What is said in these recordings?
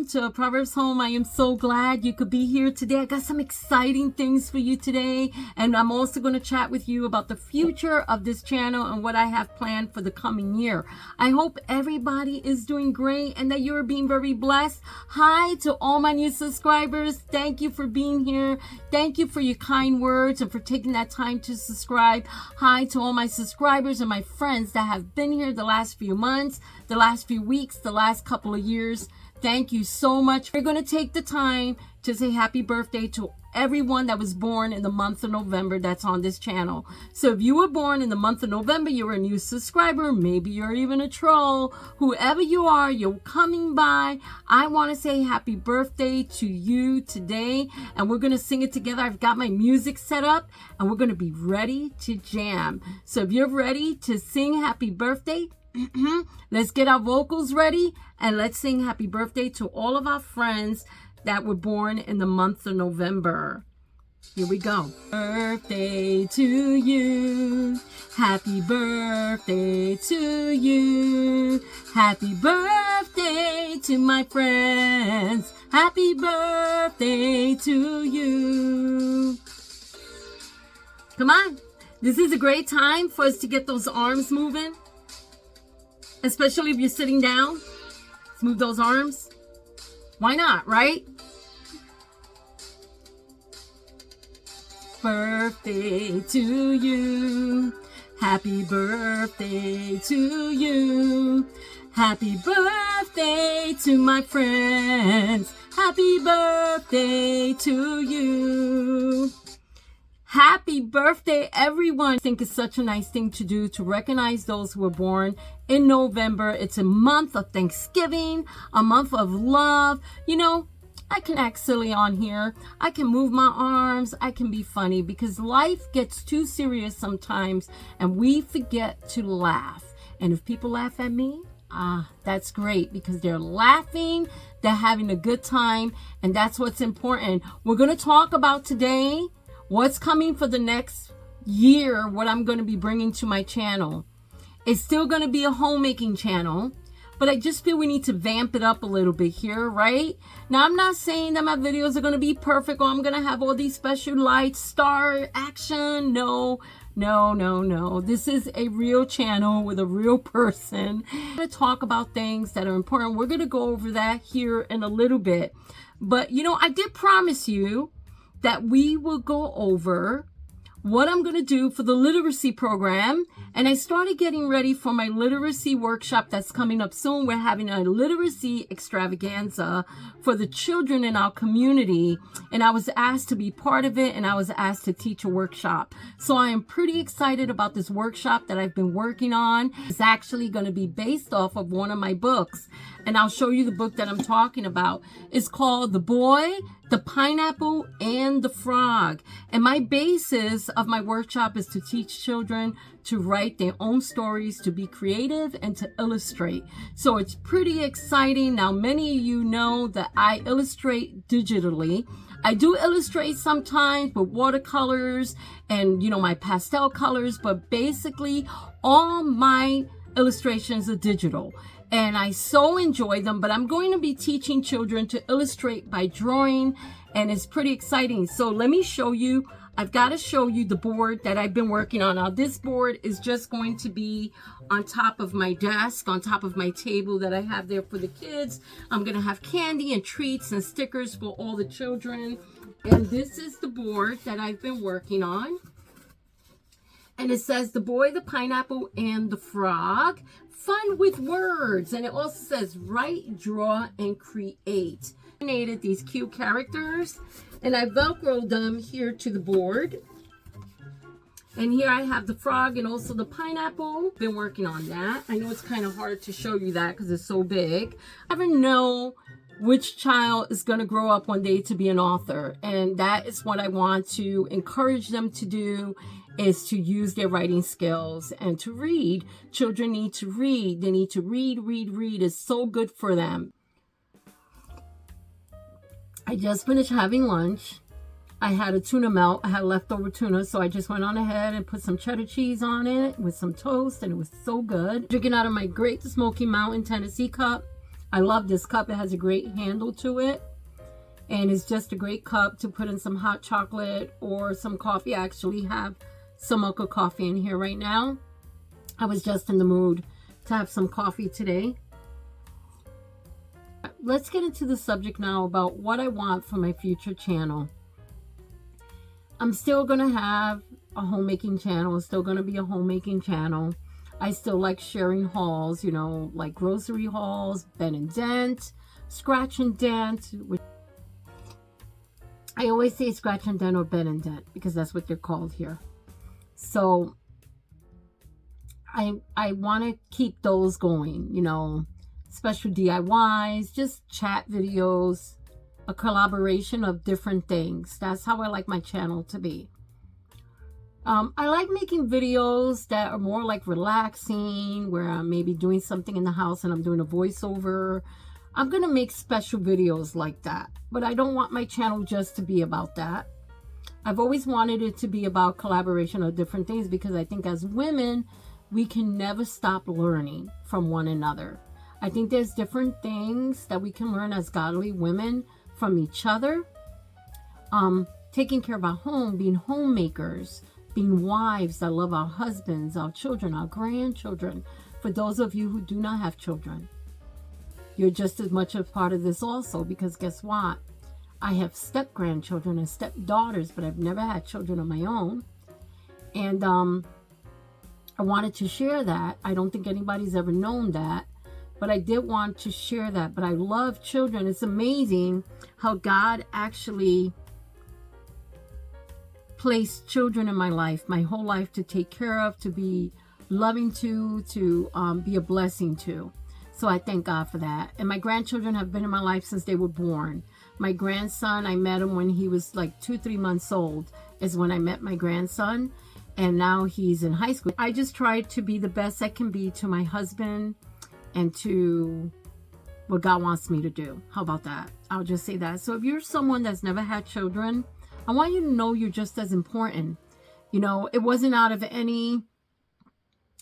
welcome to Proverbs Home. I am so glad you could be here today. I got some exciting things for you today, and I'm also going to chat with you about the future of this channel and what I have planned for the coming year. I hope everybody is doing great and that you're being very blessed. Hi to all my new subscribers. Thank you for being here. Thank you for your kind words and for taking that time to subscribe. Hi to all my subscribers and my friends that have been here the last few months, the last few weeks, the last couple of years. Thank you so much. We're going to take the time to say happy birthday to everyone that was born in the month of November that's on this channel. So if you were born in the month of November, you're a new subscriber, maybe you're even a troll, whoever you are, you're coming by, I want to say happy birthday to you today, and we're going to sing it together. I've got my music set up and we're going to be ready to jam. So if you're ready to sing happy birthday, let's get our vocals ready and let's sing happy birthday to all of our friends that were born in the month of November. Here we go. Birthday to you. Happy birthday to you. Happy birthday to my friends. Happy birthday to you. Come on. This is a great time for us to get those arms moving. Especially if you're sitting down. Let's move those arms. Why not, right? Birthday to you. Happy birthday to you. Happy birthday to my friends. Happy birthday to you. Happy birthday, everyone. I think it's such a nice thing to do to recognize those who were born in November. It's a month of Thanksgiving, a month of love. You know, I can act silly on here. I can move my arms. I can be funny because life gets too serious sometimes and we forget to laugh. And if people laugh at me, that's great because they're laughing, they're having a good time, and that's what's important. We're going to talk about today what's coming for the next year, what I'm going to be bringing to my channel. It's still going to be a homemaking channel, but I just feel we need to vamp it up a little bit here, right? Now, I'm not saying that my videos are going to be perfect or I'm going to have all these special lights, star action. No. This is a real channel with a real person. I'm going to talk about things that are important. We're going to go over that here in a little bit. But, you know, I did promise you that we will go over what I'm going to do for the literacy program. And I started getting ready for my literacy workshop that's coming up soon. We're having a literacy extravaganza for the children in our community. And I was asked to be part of it and I was asked to teach a workshop. So I am pretty excited about this workshop that I've been working on. It's actually going to be based off of one of my books. And I'll show you the book that I'm talking about. It's called The Boy, the Pineapple, and the Frog. And my basis of my workshop is to teach children to write their own stories, to be creative, and to illustrate. So it's pretty exciting. Now, many of you know that I illustrate digitally. I do illustrate sometimes with watercolors and, you know, my pastel colors, but basically all my illustrations are digital. And I so enjoy them, but I'm going to be teaching children to illustrate by drawing, and it's pretty exciting. So let me show you. I've got to show you the board that I've been working on. Now, this board is just going to be on top of my desk, on top of my table that I have there for the kids. I'm going to have candy and treats and stickers for all the children. And this is the board that I've been working on. And it says The Boy, the Pineapple, and the Frog. Fun with words. And it also says write, draw, and create. I created these cute characters and I velcroed them here to the board. And here I have the frog and also the pineapple. Been working on that. I know it's kind of hard to show you that because it's so big. I never know which child is going to grow up one day to be an author. And that is what I want to encourage them to do, is to use their writing skills and to read. Children need to read. They need to read. It's so good for them. I just finished having lunch. I had a tuna melt. I had leftover tuna, so I just went on ahead and put some cheddar cheese on it with some toast, and it was so good. Drinking out of my Great Smoky Mountain Tennessee cup. I love this cup. It has a great handle to it. And it's just a great cup to put in some hot chocolate or some coffee. I actually have some mocha coffee in here right now. I was just in the mood to have some coffee today. Let's get into the subject now about what I want for my future channel. I'm still going to have a homemaking channel. It's still going to be a homemaking channel. I still like sharing hauls, you know, like grocery hauls, Ben and Dent, Scratch and Dent. I always say Scratch and Dent or Ben and Dent because that's what they're called here. So I want to keep those going, you know, special DIYs, just chat videos, a collaboration of different things. That's how I like my channel to be. I like making videos that are more like relaxing, where I'm maybe doing something in the house and I'm doing a voiceover. I'm going to make special videos like that, but I don't want my channel just to be about that. I've always wanted it to be about collaboration of different things because I think as women, we can never stop learning from one another. I think there's different things that we can learn as godly women from each other. Taking care of our home, being homemakers, being wives that love our husbands, our children, our grandchildren. For those of you who do not have children, you're just as much a part of this also, because guess what? I have step-grandchildren and step-daughters, but I've never had children of my own. And I wanted to share that. I don't think anybody's ever known that, but I did want to share that. But I love children. It's amazing how God actually placed children in my life, my whole life, to take care of, to be loving to be a blessing to. So I thank God for that. And my grandchildren have been in my life since they were born. My grandson, I met him when he was like 2-3 months old, is when I met my grandson. And now he's in high school. I just try to be the best I can be to my husband and to what God wants me to do. How about that? I'll just say that. So if you're someone that's never had children, I want you to know you're just as important. You know, it wasn't out of any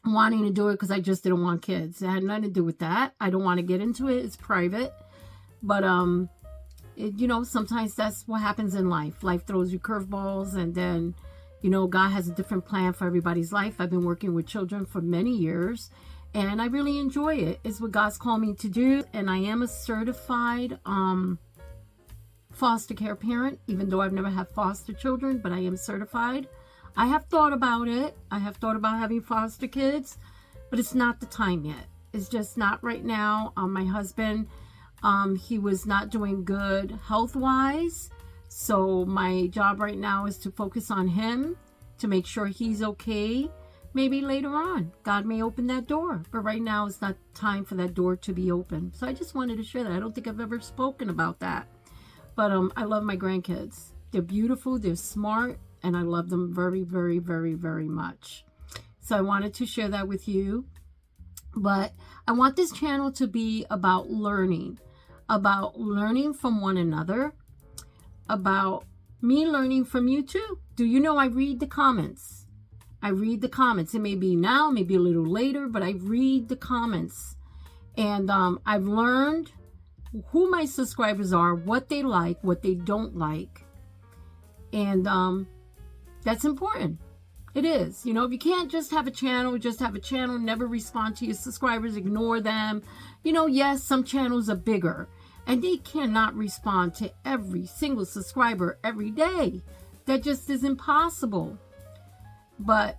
wanting to do it because I just didn't want kids. It had nothing to do with that. I don't want to get into it. It's private. But, you know, sometimes that's what happens in life. Life throws you curveballs, and then, you know, God has a different plan for everybody's life. I've been working with children for many years, and I really enjoy it. It's what God's called me to do. And I am a certified foster care parent, even though I've never had foster children, but I am certified. I have thought about it. I have thought about having foster kids, but it's not the time yet. It's just not right now. My husband, he was not doing good health-wise, so my job right now is to focus on him, to make sure he's okay. Maybe later on, God may open that door, but right now it's not time for that door to be open. So I just wanted to share that. I don't think I've ever spoken about that. But I love my grandkids. They're beautiful, they're smart, and I love them very, very, very, very much. So I wanted to share that with you. But I want this channel to be about learning from one another, about me learning from you too. Do you know I read the comments? I read the comments. It may be now, maybe a little later, but I read the comments. And I've learned who my subscribers are, what they like, what they don't like. And that's important. It is. You know, if you can't just have a channel, never respond to your subscribers, ignore them. You know, yes, some channels are bigger and they cannot respond to every single subscriber every day. That just is impossible. But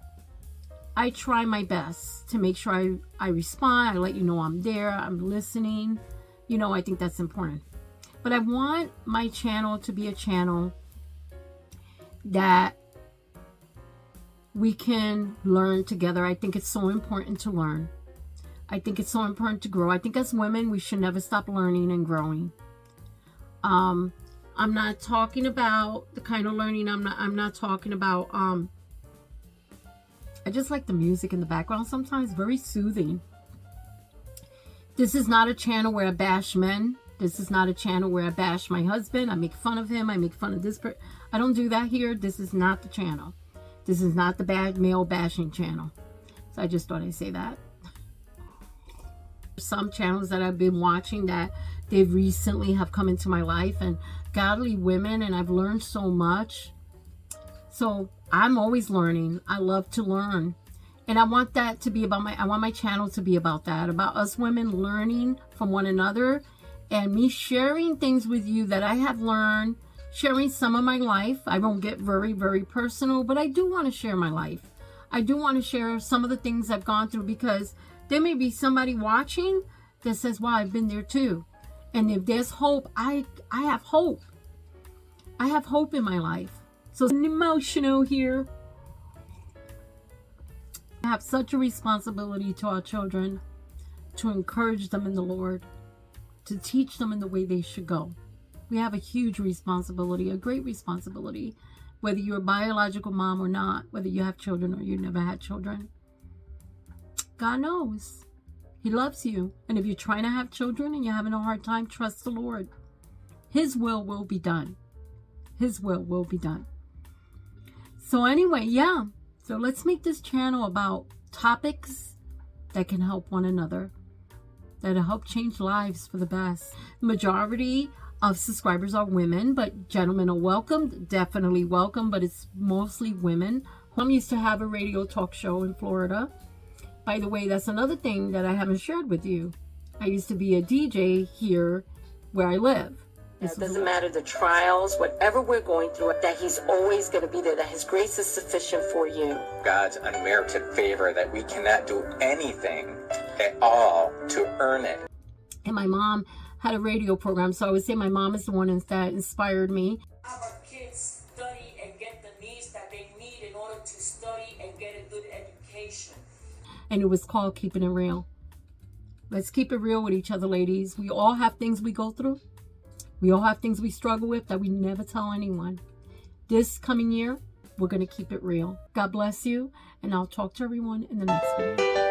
I try my best to make sure I respond. I let you know I'm there, I'm listening. You know, I think that's important. But I want my channel to be a channel that we can learn together. I think it's so important to learn. I think it's so important to grow. I think as women, we should never stop learning and growing. I'm not talking about the kind of learning. I'm not talking about, I just like the music in the background sometimes, very soothing. This is not a channel where I bash men. This is not a channel where I bash my husband. I make fun of him. I make fun of this person. I don't do that here. This is not the channel. This is not the bad male bashing channel. So I just thought I'd say that. Some channels that I've been watching that they recently have come into my life, and godly women, and I've learned so much. So I'm always learning. I love to learn. And I want that to be about I want my channel to be about that, about us women learning from one another, and me sharing things with you that I have learned, sharing some of my life. I won't get very, very personal, but I do want to share my life. I do want to share some of the things I've gone through, because there may be somebody watching that says, wow, I've been there too. And if there's hope, I have hope. I have hope in my life. So it's emotional here. I have such a responsibility to our children, to encourage them in the Lord, to teach them in the way they should go. We have a huge responsibility, a great responsibility, whether you're a biological mom or not, whether you have children or you never had children. God knows. He loves you. And if you're trying to have children and you're having a hard time, trust the Lord. His will be done. His will be done. So anyway, yeah. So let's make this channel about topics that can help one another, that'll help change lives for the best. Majority of subscribers are women, but gentlemen are welcome, definitely welcome, but it's mostly women. Mom used to have a radio talk show in Florida. By the way, that's another thing that I haven't shared with you. I used to be a DJ here where I live. It doesn't matter the trials, whatever we're going through, that he's always going to be there, that his grace is sufficient for you. God's unmerited favor, that we cannot do anything at all to earn it. And my mom had a radio program, so I would say my mom is the one that inspired me. Our kids study and get the needs that they need in order to study and get a good education. And it was called Keeping It Real. Let's keep it real with each other, ladies. We all have things we go through. We all have things we struggle with that we never tell anyone. This coming year, we're going to keep it real. God bless you, and I'll talk to everyone in the next video.